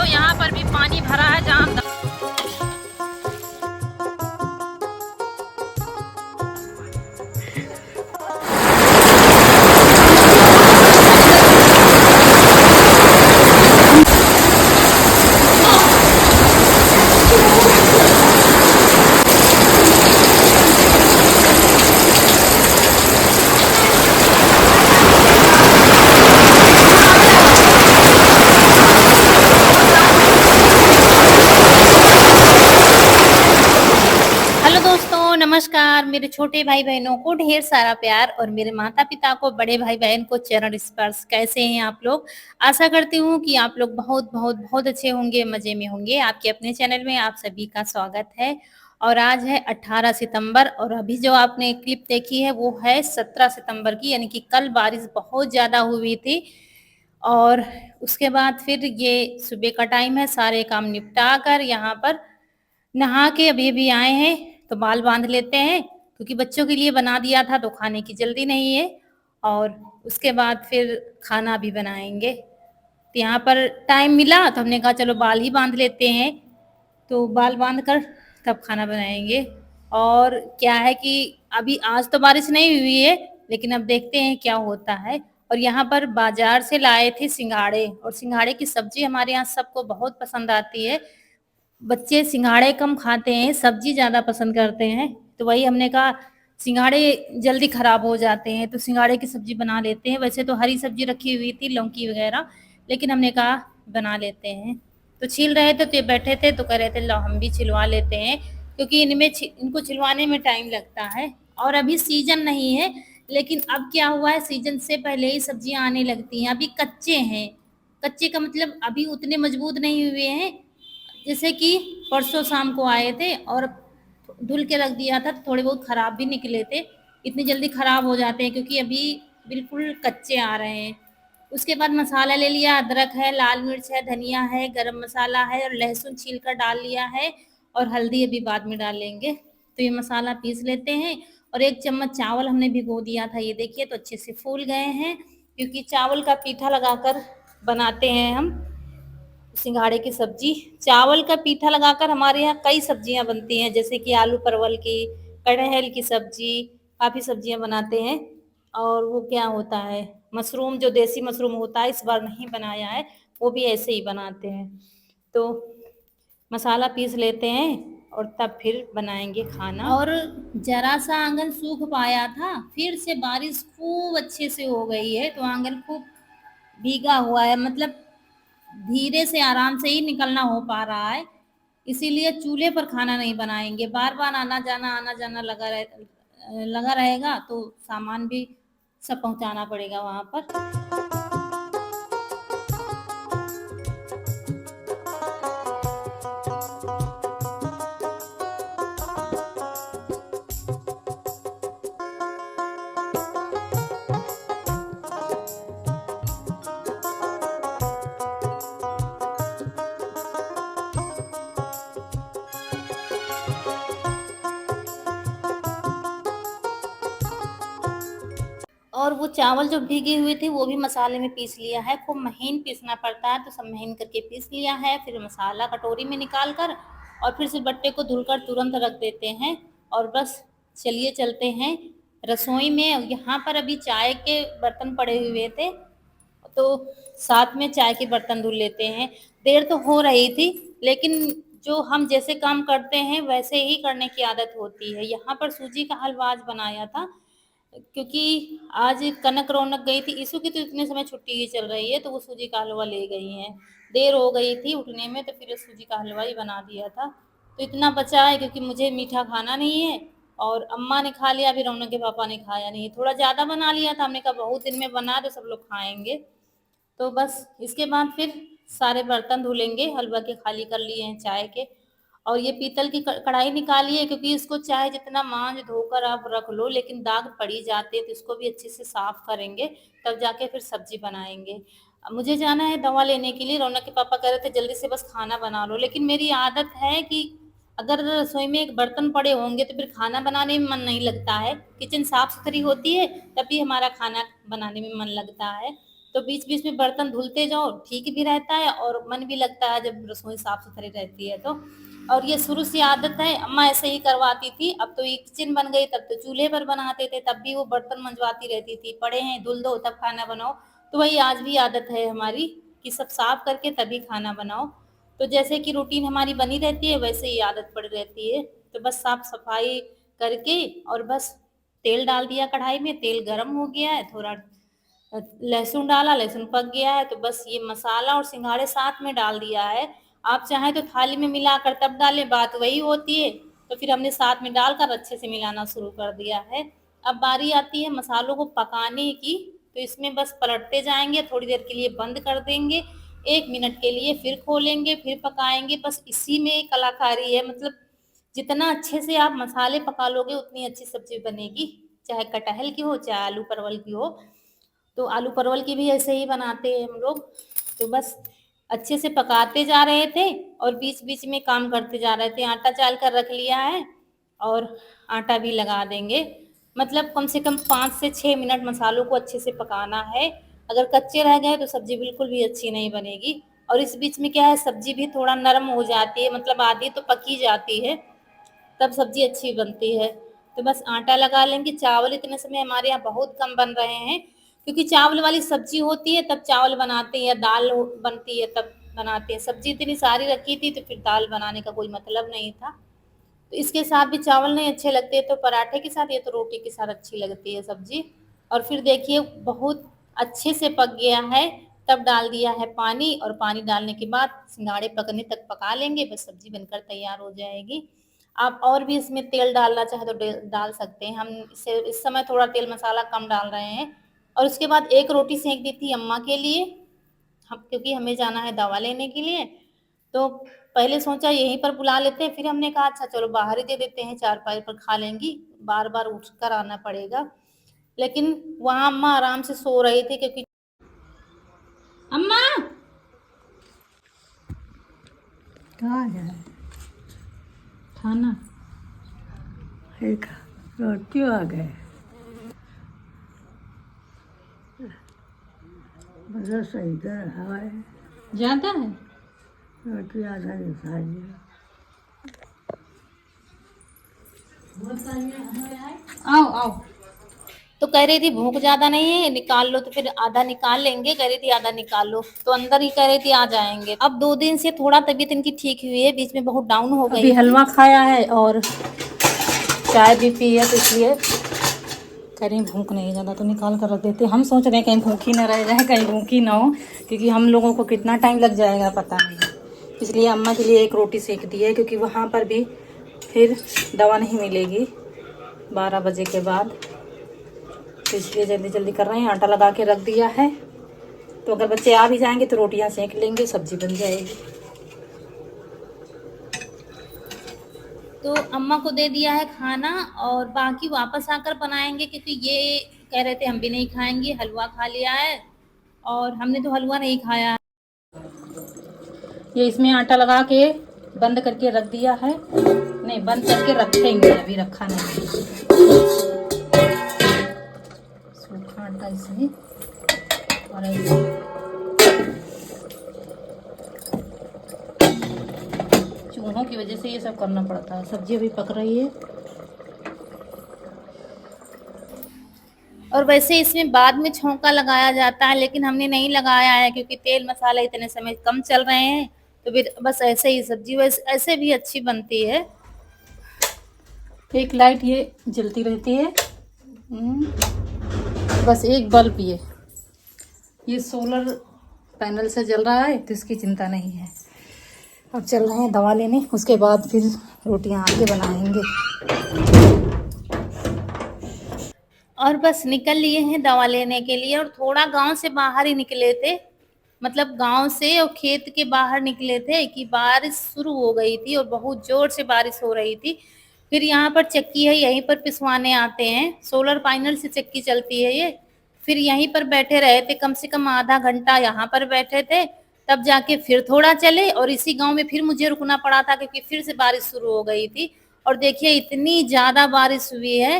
तो यहाँ पर भी पानी भरा है जहाँ हम हेलो दोस्तों, नमस्कार। मेरे छोटे भाई बहनों को ढेर सारा प्यार और मेरे माता पिता को, बड़े भाई बहन को चरण स्पर्श। कैसे हैं आप लोग? आशा करती हूँ कि आप लोग बहुत बहुत बहुत अच्छे होंगे, मजे में होंगे। आपके अपने चैनल में आप सभी का स्वागत है। और आज है 18 सितंबर और अभी जो आपने क्लिप देखी है वो है 17 सितंबर की, यानी कि कल बारिश बहुत ज़्यादा हुई थी। और उसके बाद फिर ये सुबह का टाइम है, सारे काम निपटा कर यहाँ पर नहा के अभी आए हैं, तो बाल बांध लेते हैं क्योंकि बच्चों के लिए बना दिया था तो खाने की जल्दी नहीं है। और उसके बाद फिर खाना भी बनाएंगे। तो यहाँ पर टाइम मिला तो हमने कहा चलो बाल ही बांध लेते हैं, तो बाल बांध कर तब खाना बनाएंगे। और क्या है कि अभी आज तो बारिश नहीं हुई है, लेकिन अब देखते हैं क्या होता है। और यहाँ पर बाजार से लाए थे सिंघाड़े, और सिंघाड़े की सब्जी हमारे यहाँ सबको बहुत पसंद आती है। बच्चे सिंघाड़े कम खाते हैं, सब्जी ज़्यादा पसंद करते हैं। तो वही हमने कहा सिंघाड़े जल्दी खराब हो जाते हैं तो सिंघाड़े की सब्जी बना लेते हैं। वैसे तो हरी सब्जी रखी हुई थी, लौकी वगैरह, लेकिन हमने कहा बना लेते हैं। तो छील रहे थे तो ये बैठे थे तो कह रहे थे लो हम भी छिलवा लेते हैं, क्योंकि इनको छिलवाने में टाइम लगता है। और अभी सीजन नहीं है, लेकिन अब क्या हुआ है, सीजन से पहले ही सब्जियां आने लगती हैं। अभी कच्चे हैं, कच्चे का मतलब अभी उतने मजबूत नहीं हुए हैं। जैसे कि परसों शाम को आए थे और धुल के रख दिया था तो थोड़े बहुत खराब भी निकले थे। इतनी जल्दी खराब हो जाते हैं क्योंकि अभी बिल्कुल कच्चे आ रहे हैं। उसके बाद मसाला ले लिया, अदरक है, लाल मिर्च है, धनिया है, गरम मसाला है और लहसुन छील कर डाल लिया है। और हल्दी अभी बाद में डालेंगे। तो ये मसाला पीस लेते हैं। और 1 चम्मच चावल हमने भिगो दिया था, ये देखिए तो अच्छे से फूल गए हैं, क्योंकि चावल का पीठा लगाकर बनाते हैं हम सिंघाड़े की सब्जी। चावल का पीठा लगाकर हमारे यहाँ कई सब्जियां बनती हैं, जैसे कि आलू परवल की, कटहल की सब्जी, काफ़ी सब्जियां बनाते हैं। और वो क्या होता है, मशरूम, जो देसी मशरूम होता है, इस बार नहीं बनाया है, वो भी ऐसे ही बनाते हैं। तो मसाला पीस लेते हैं और तब फिर बनाएंगे खाना। और जरा सा आंगन सूख पाया था, फिर से बारिश खूब अच्छे से हो गई है, तो आंगन खूब भीगा हुआ है, मतलब धीरे से आराम से ही निकलना हो पा रहा है। इसीलिए चूल्हे पर खाना नहीं बनाएंगे, बार बार आना जाना लगा रहेगा तो सामान भी सब पहुंचाना पड़ेगा वहां पर। और वो चावल जो भीगे हुए थे वो भी मसाले में पीस लिया है, खूब महीन पीसना पड़ता है, तो सब महीन करके पीस लिया है। फिर मसाला कटोरी में निकाल कर और फिर सिलबट्टे को धुलकर तुरंत रख देते हैं। और बस चलिए चलते हैं रसोई में। यहाँ पर अभी चाय के बर्तन पड़े हुए थे, तो साथ में चाय के बर्तन धुल लेते हैं। देर तो हो रही थी, लेकिन जो हम जैसे काम करते हैं वैसे ही करने की आदत होती है। यहाँ पर सूजी का हलवा आज बनाया था, क्योंकि आज कनक रौनक गई थी, ईशु की तो इतने समय छुट्टी ही चल रही है, तो वो सूजी का हलवा ले गई हैं। देर हो गई थी उठने में, तो फिर सूजी का हलवा ही बना दिया था। तो इतना बचा है क्योंकि मुझे मीठा खाना नहीं है, और अम्मा ने खा लिया, अभी रौनक के पापा ने खाया नहीं। थोड़ा ज़्यादा बना लिया था, हमने कहा बहुत दिन में बना तो सब लोग खाएंगे। तो बस इसके बाद फिर सारे बर्तन धुलेंगे, हलवा के खाली कर लिए हैं चाय के। और ये पीतल की कढ़ाई निकाली है, क्योंकि इसको चाहे जितना मांज धोकर आप रख लो, लेकिन दाग पड़ी जाते हैं, तो इसको भी अच्छे से साफ करेंगे, तब जाके फिर सब्जी बनाएंगे। अब मुझे जाना है दवा लेने के लिए, रौनक के पापा कह रहे थे जल्दी से बस खाना बना लो, लेकिन मेरी आदत है कि अगर रसोई में एक बर्तन पड़े होंगे तो फिर खाना बनाने में मन नहीं लगता है। किचन साफ सुथरी होती है तभी हमारा खाना बनाने में मन लगता है। तो बीच-बीच में बर्तन धुलते जाओ, ठीक भी रहता है और मन भी लगता है जब रसोई साफ-सुथरी रहती है तो। और ये शुरू से आदत है, अम्मा ऐसे ही करवाती थी, अब तो ये किचन बन गई, तब तो चूल्हे पर बनाते थे, तब भी वो बर्तन मंजवाती रहती थी, पड़े हैं धुल दो तब खाना बनाओ। तो वही आज भी आदत है हमारी कि सब साफ करके तभी खाना बनाओ। तो जैसे कि रूटीन हमारी बनी रहती है वैसे ही आदत पड़ी रहती है। तो बस साफ-सफाई करके और बस तेल डाल दिया कढ़ाई में, तेल गरम हो गया है, थोड़ा लहसुन डाला, लहसुन पक गया है तो बस ये मसाला और सिंघाड़े साथ में डाल दिया है। आप चाहें तो थाली में मिलाकर तब डालें, बात वही होती है। तो फिर हमने साथ में डालकर अच्छे से मिलाना शुरू कर दिया है। अब बारी आती है मसालों को पकाने की, तो इसमें बस पलटते जाएँगे, थोड़ी देर के लिए बंद कर देंगे, 1 मिनट के लिए फिर खोलेंगे, फिर पकाएँगे। बस इसी में कलाकारी है, मतलब जितना अच्छे से आप मसाले पका लोगे उतनी अच्छी सब्ज़ी बनेगी, चाहे कटहल की हो, चाहे आलू परवल की हो। तो आलू परवल की भी ऐसे ही बनाते हैं हम लोग। तो बस अच्छे से पकाते जा रहे थे और बीच-बीच में काम करते जा रहे थे। आटा चाल कर रख लिया है और आटा भी लगा देंगे। मतलब कम से कम 5 से 6 मिनट मसालों को अच्छे से पकाना है। अगर कच्चे रह गए तो सब्ज़ी बिल्कुल भी अच्छी नहीं बनेगी। और इस बीच में क्या है, सब्ज़ी भी थोड़ा नरम हो जाती है, मतलब आधी तो पक ही जाती है। तब सब्ज़ी अच्छी बनती है। तो बस आटा लगा लेंगे, चावल इतने समय हमारे यहाँ बहुत कम बन रहे हैं, क्योंकि चावल वाली सब्ज़ी होती है तब चावल बनाते हैं या दाल बनती है तब बनाते हैं। सब्ज़ी इतनी सारी रखी थी तो फिर दाल बनाने का कोई मतलब नहीं था। तो इसके साथ भी चावल नहीं अच्छे लगते, तो पराठे के साथ या तो रोटी के साथ अच्छी लगती है सब्ज़ी। और फिर देखिए बहुत अच्छे से पक गया है, तब डाल दिया है पानी और पानी डालने के बाद सिंघाड़े पकने तक पका लेंगे, बस सब्ज़ी बनकर तैयार हो जाएगी। आप और भी इसमें तेल डालना चाहें तो डाल सकते हैं। हम इस समय थोड़ा तेल मसाला कम डाल रहे हैं। और उसके बाद एक रोटी सेंक दी थी अम्मा के लिए, हम क्योंकि हमें जाना है दवा लेने के लिए। तो पहले सोचा यहीं पर बुला लेते हैं, फिर हमने कहा अच्छा चलो बाहर ही दे देते हैं, चारपाई पर खा लेंगी, बार-बार उठकर आना पड़ेगा। लेकिन वहाँ अम्मा आराम से सो रही थी क्योंकि अम्मा कहाँ गए? खाना एक रोटी आ गए। बस सही कर रहा है। ज़्यादा है? रोटी आधा निकाल लिया। आओ आओ। तो कह रही थी भूख ज्यादा नहीं है, निकाल लो, तो फिर आधा निकाल लेंगे, कह रही थी आधा निकाल लो, तो अंदर ही कह रही थी आ जाएंगे। अब 2 दिन से थोड़ा तबीयत इनकी ठीक हुई है, बीच में बहुत डाउन हो गई। अभी हलवा खाया है और चाय भी पी है, तो इसलिए कह रही भूख नहीं ज़्यादा, तो निकाल कर रख देते। हम सोच रहे हैं कहीं भूखी न रह जाए, कहीं भूखी ना हो, क्योंकि हम लोगों को कितना टाइम लग जाएगा पता नहीं। इसलिए अम्मा के लिए एक रोटी सेक दी है, क्योंकि वहाँ पर भी फिर दवा नहीं मिलेगी 12 बजे के बाद, तो इसलिए जल्दी जल्दी कर रहे हैं। आटा लगा के रख दिया है, तो अगर बच्चे आ भी जाएंगे तो रोटियां सेक लेंगे, सब्जी बन जाएगी। तो अम्मा को दे दिया है खाना और बाकी वापस आकर बनाएंगे, क्योंकि ये कह रहे थे हम भी नहीं खाएंगे, हलवा खा लिया है और हमने तो हलवा नहीं खाया। ये इसमें आटा लगा के बंद करके रख दिया है, नहीं बंद करके रखेंगे, अभी रखा नहीं। सूखा आटा इसमें और चूहों की वजह से ये सब करना पड़ता है। सब्जी अभी पक रही है और वैसे इसमें बाद में छौंका लगाया जाता है, लेकिन हमने नहीं लगाया है क्योंकि तेल मसाला इतने समय कम चल रहे हैं, तो फिर बस ऐसे ही सब्जी वैसे ऐसे भी अच्छी बनती है। एक लाइट ये जलती रहती है, बस एक बल्ब ये सोलर पैनल से जल रहा है, तो इसकी चिंता नहीं है। अब चल रहे हैं दवा लेने, उसके बाद फिर रोटियां आके बनाएंगे। और बस निकल लिए हैं दवा लेने के लिए, और थोड़ा गांव से बाहर ही निकले थे, मतलब गांव से और खेत के बाहर निकले थे कि बारिश शुरू हो गई थी और बहुत जोर से बारिश हो रही थी। फिर यहाँ पर चक्की है, यहीं पर पिसवाने आते हैं, सोलर पैनल से चक्की चलती है ये। फिर यहीं पर बैठे रहे थे, कम से कम आधा घंटा यहाँ पर बैठे थे, तब जाके फिर थोड़ा चले और इसी गांव में फिर मुझे रुकना पड़ा था क्योंकि फिर से बारिश शुरू हो गई थी। और देखिए इतनी ज्यादा बारिश हुई है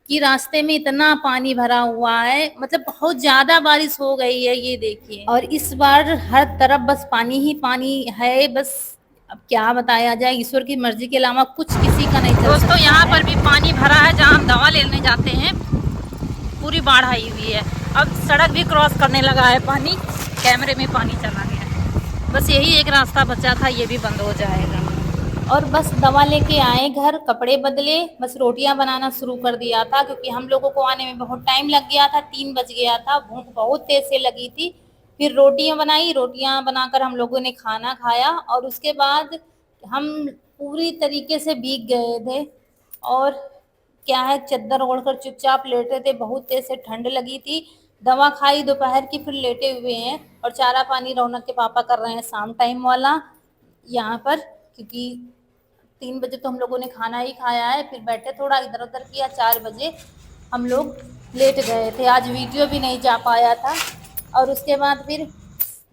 कि रास्ते में इतना पानी भरा हुआ है, मतलब बहुत ज्यादा बारिश हो गई है, ये देखिए। और इस बार हर तरफ बस पानी ही पानी है, बस अब क्या बताया जाए, ईश्वर की मर्जी के अलावा कुछ किसी का नहीं चल सकता। दोस्तों यहाँ पर भी पानी भरा है, जहाँ हम दवा लेने जाते हैं पूरी बाढ़ आई हुई है। अब सड़क भी क्रॉस करने लगा है पानी, कैमरे में पानी चला गया। बस यही एक रास्ता बचा था, ये भी बंद हो जाएगा। और बस दवा लेके आए घर, कपड़े बदले, बस रोटियां बनाना शुरू कर दिया था, क्योंकि हम लोगों को आने में बहुत टाइम लग गया था, 3 बज गया था, भूख बहुत तेज से लगी थी। फिर रोटियां बनाई, रोटियां बनाकर हम लोगों ने खाना खाया, और उसके बाद हम पूरी तरीके से भीग गए थे। और क्या है, चद्दर ओढ़कर चुपचाप लेटे थे, बहुत तेज से ठंड लगी थी। दवा खाई दोपहर की, फिर लेटे हुए हैं। और चारा पानी रौनक के पापा कर रहे हैं शाम टाइम वाला यहाँ पर, क्योंकि 3 बजे तो हम लोगों ने खाना ही खाया है। फिर बैठे थोड़ा इधर उधर किया, 4 बजे हम लोग लेट गए थे। आज वीडियो भी नहीं जा पाया था। और उसके बाद फिर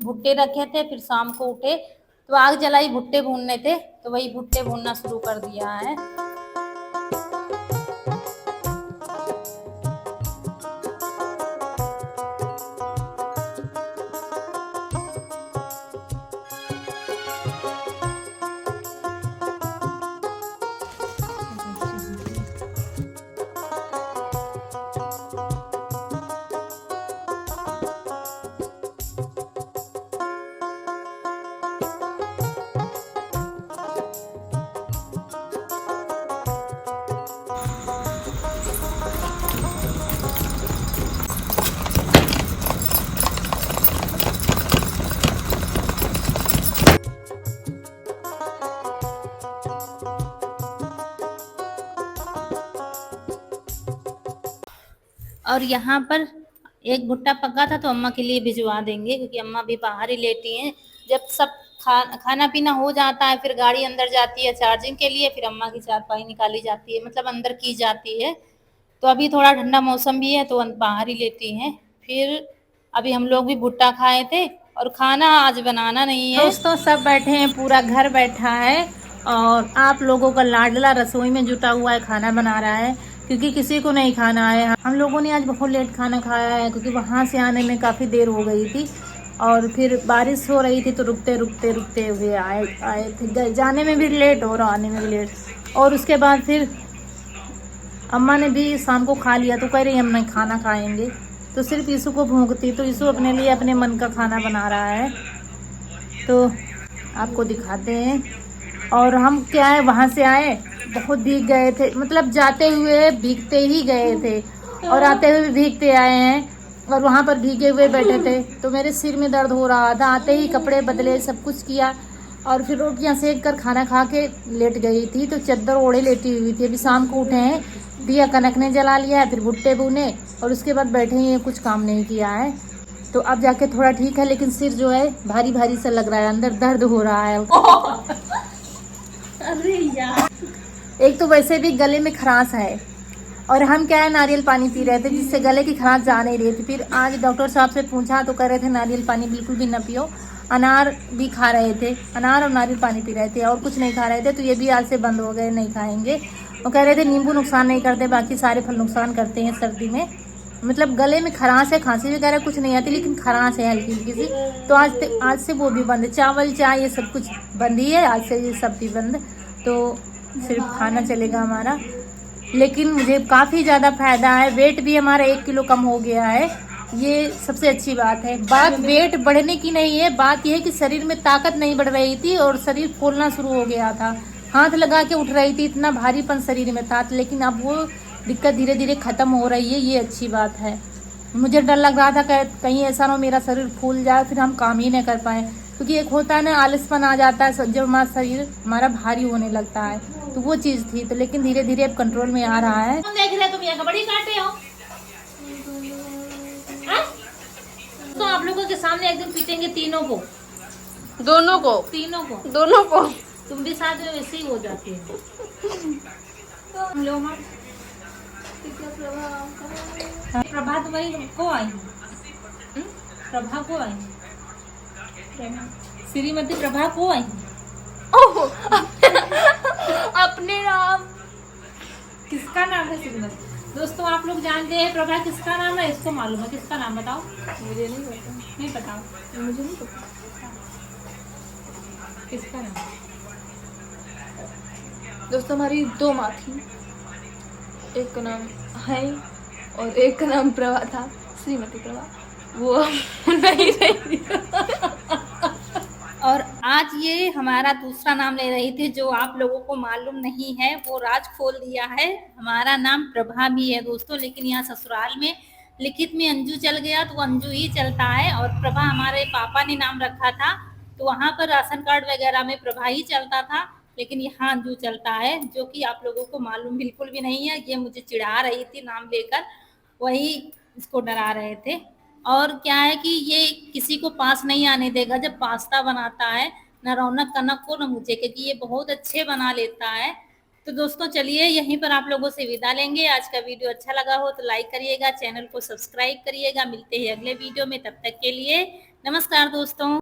भुट्टे रखे थे, फिर शाम को उठे तो आग जलाई, भुट्टे भूनने थे, तो वही भुट्टे भूनना शुरू कर दिया है। और यहाँ पर एक भुट्टा पका था, तो अम्मा के लिए भिजवा देंगे, क्योंकि अम्मा भी बाहर ही लेटी हैं। जब सब खाना पीना हो जाता है, फिर गाड़ी अंदर जाती है चार्जिंग के लिए, फिर अम्मा की चारपाई निकाली जाती है, मतलब अंदर की जाती है। तो अभी थोड़ा ठंडा मौसम भी है, तो बाहर ही लेती हैं। फिर अभी हम लोग भी भुट्टा खाए थे, और खाना आज बनाना नहीं है। दोस्तों सब बैठे हैं, पूरा घर बैठा है, और आप लोगों का लाडला रसोई में जुटा हुआ है, खाना बना रहा है, क्योंकि किसी को नहीं खाना है। हम लोगों ने आज बहुत लेट खाना खाया है, क्योंकि वहाँ से आने में काफ़ी देर हो गई थी, और फिर बारिश हो रही थी, तो रुकते हुए आए थे। जाने में भी लेट और आने में भी लेट। और उसके बाद फिर अम्मा ने भी शाम को खा लिया, तो कह रही हम नहीं खाना खाएंगे, तो सिर्फ यीशु को भूंकती, तो यीशु अपने लिए अपने मन का खाना बना रहा है, तो आपको दिखाते हैं। और हम क्या है, वहाँ से आए बहुत भीग गए थे, मतलब जाते हुए भीगते ही गए थे, और आते हुए भीगते आए हैं, और वहाँ पर भीगे हुए बैठे थे, तो मेरे सिर में दर्द हो रहा था। आते ही कपड़े बदले, सब कुछ किया, और फिर रोटियाँ सेक कर खाना खा के लेट गई थी, तो चद्दर ओढ़े लेटी हुई थी। अभी शाम को उठे हैं, दिया कनक ने जला लिया है, फिर भुट्टे भूने, और उसके बाद बैठे ही, कुछ काम नहीं किया है। तो अब जाके थोड़ा ठीक है, लेकिन सिर जो है भारी भारी सा लग रहा है, अंदर दर्द हो रहा है। अरे यार, एक तो वैसे भी गले में खराश है, और हम क्या है, नारियल पानी पी रहे थे, जिससे गले की खराश जा नहीं रही थी। फिर आज डॉक्टर साहब से पूछा, तो कह रहे थे नारियल पानी बिल्कुल भी ना पियो। अनार भी खा रहे थे, अनार और नारियल पानी पी रहे थे, और कुछ नहीं खा रहे थे, तो ये भी आज से बंद हो गए, नहीं खाएंगे। वो कह रहे थे नींबू नुकसान नहीं करते, बाकी सारे फल नुकसान करते हैं सर्दी में। मतलब गले में खराश है, खांसी वगैरह कुछ नहीं आती, लेकिन खराश है हल्की हल्की सी, तो आज से वो भी बंद है। चावल चाय ये सब कुछ बंद ही है, आज से ये सब भी बंद, तो सिर्फ खाना चलेगा हमारा। लेकिन मुझे काफ़ी ज़्यादा फायदा है, वेट भी हमारा 1 किलो कम हो गया है, ये सबसे अच्छी बात है। बात वेट बढ़ने की नहीं है, बात यह है कि शरीर में ताकत नहीं बढ़ रही थी, और शरीर फूलना शुरू हो गया था, हाथ लगा के उठ रही थी, इतना भारीपन शरीर में था, लेकिन अब वो दिक्कत धीरे धीरे ख़त्म हो रही है, ये अच्छी बात है। मुझे डर लग रहा था कहीं ऐसा ना मेरा शरीर फूल जाए, फिर हम काम ही नहीं कर पाए, क्योंकि एक होता है ना, आलसपन आ जाता है जब हमारा शरीर हमारा भारी होने लगता है, तो वो चीज़ थी। तो लेकिन धीरे धीरे अब कंट्रोल में आ रहा है। देख रहे तुम ये कबड्डी काटे हो, तो आप लोगों के सामने एक दिन पीटेंगे तीनों को, दोनों को तुम भी साथ में वैसे ही हो जाती है। हम लोग प्रभा तुम्हारी को आई, प्रभा को आई, श्रीमती प्रभा को आई। अपने नाम, किसका नाम है श्रीमती? दोस्तों आप लोग जानते हैं प्रभा किसका नाम है, इसको मालूम है, किसका नाम बताओ। मुझे नहीं पता। नहीं बताओ मुझे नहीं पता। किसका नाम। दोस्तों हमारी 2 माँ थी, एक का नाम है और एक का नाम प्रभा था, श्रीमती प्रभा। वो नहीं रही। और आज ये हमारा दूसरा नाम ले रही थी जो आप लोगों को मालूम नहीं है, वो राज खोल दिया है। हमारा नाम प्रभा भी है दोस्तों, लेकिन यहाँ ससुराल में लिखित में अंजू चल गया तो अंजू ही चलता है, और प्रभा हमारे पापा ने नाम रखा था तो वहाँ पर राशन कार्ड वगैरह में प्रभा ही चलता था, लेकिन यहाँ अंजू चलता है, जो कि आप लोगों को मालूम बिल्कुल भी नहीं है। ये मुझे चिढ़ा रही थी नाम लेकर, वही इसको डरा रहे थे। और क्या है कि ये किसी को पास नहीं आने देगा जब पास्ता बनाता है, ना रौनक कनक को ना मुझे, क्योंकि ये बहुत अच्छे बना लेता है। तो दोस्तों चलिए यहीं पर आप लोगों से विदा लेंगे। आज का वीडियो अच्छा लगा हो तो लाइक करिएगा, चैनल को सब्सक्राइब करिएगा। मिलते हैं अगले वीडियो में, तब तक के लिए नमस्कार दोस्तों।